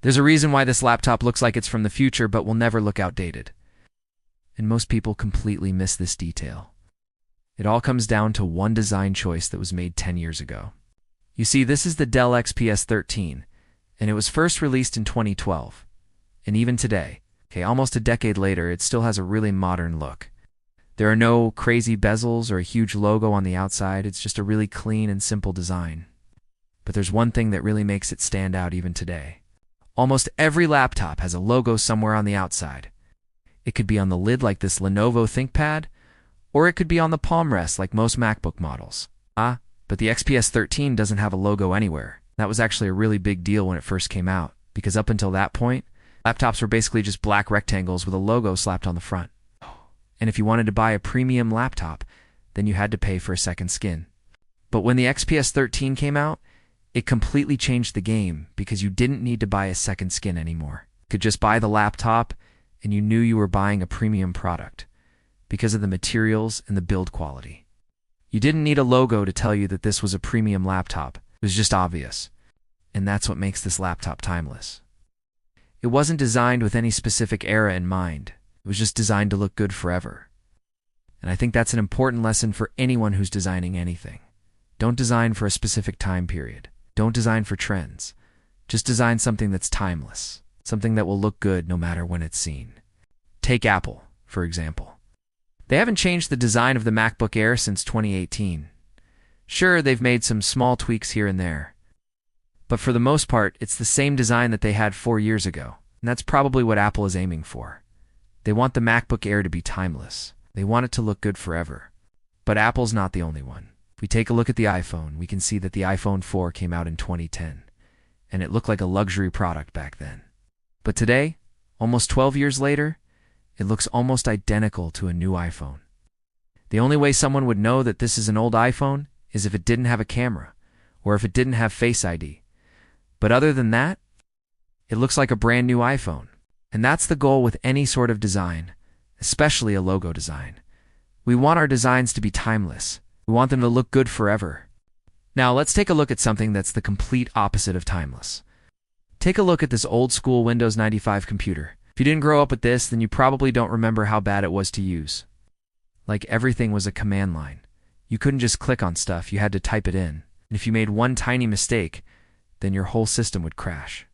There's a reason why this laptop looks like it's from the future but will never look outdated. And most people completely miss this detail. It all comes down to one design choice that was made 10 years ago. You see, this is the Dell XPS 13, and it was first released in 2012. And even today, almost a decade later, it still has a really modern look. There are no crazy bezels or a huge logo on the outside. It's just a really clean and simple design. But there's one thing that really makes it stand out even today. Almost every laptop has a logo somewhere on the outside. It could be on the lid like this Lenovo ThinkPad, or it could be on the palm rest like most MacBook models. But the XPS 13 doesn't have a logo anywhere. That was actually a really big deal when it first came out, because up until that point, laptops were basically just black rectangles with a logo slapped on the front. And if you wanted to buy a premium laptop, then you had to pay for a second skin. But when the XPS 13 came out, it completely changed the game because you didn't need to buy a second skin anymore. You could just buy the laptop and you knew you were buying a premium product because of the materials and the build quality. You didn't need a logo to tell you that this was a premium laptop. It was just obvious. And that's what makes this laptop timeless. It wasn't designed with any specific era in mind. It was just designed to look good forever. And I think that's an important lesson for anyone who's designing anything. Don't design for a specific time period. Don't design for trends. Just design something that's timeless, something that will look good no matter when it's seen. Take Apple, for example. They haven't changed the design of the MacBook Air since 2018. Sure, they've made some small tweaks here and there. But for the most part, it's the same design that they had 4 years ago. And that's probably what Apple is aiming for. They want the MacBook Air to be timeless. They want it to look good forever. But Apple's not the only one. If we take a look at the iPhone, we can see that the iPhone 4 came out in 2010. And it looked like a luxury product back then. But today, almost 12 years later, it looks almost identical to a new iPhone. The only way someone would know that this is an old iPhone is if it didn't have a camera, or if it didn't have Face ID. But other than that, it looks like a brand new iPhone. And that's the goal with any sort of design, especially a logo design. We want our designs to be timeless. We want them to look good forever. Now let's take a look at something that's the complete opposite of timeless. Take a look at this old school Windows 95 computer. If you didn't grow up with this, then you probably don't remember how bad it was to use. Like everything was a command line. You couldn't just click on stuff, you had to type it in. And if you made one tiny mistake, then your whole system would crash.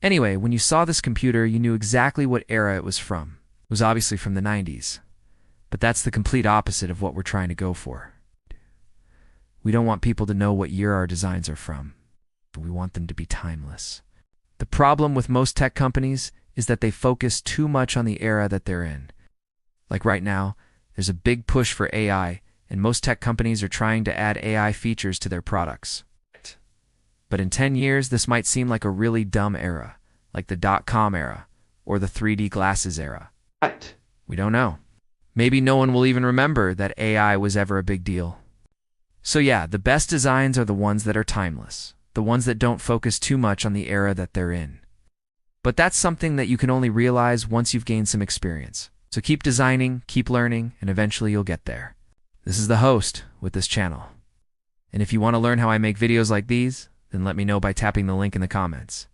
Anyway, when you saw this computer, you knew exactly what era it was from. It was obviously from the 90s. But that's the complete opposite of what we're trying to go for. We don't want people to know what year our designs are from. We want them to be timeless. The problem with most tech companies is that they focus too much on the era that they're in. Like right now, there's a big push for AI, and most tech companies are trying to add AI features to their products. But in 10 years, this might seem like a really dumb era, like the dot-com era, or the 3D glasses era. We don't know. Maybe no one will even remember that AI was ever a big deal. So yeah, the best designs are the ones that are timeless, the ones that don't focus too much on the era that they're in. But that's something that you can only realize once you've gained some experience. So keep designing, keep learning, and eventually you'll get there. This is the host with this channel. And if you want to learn how I make videos like these, then let me know by tapping the link in the comments.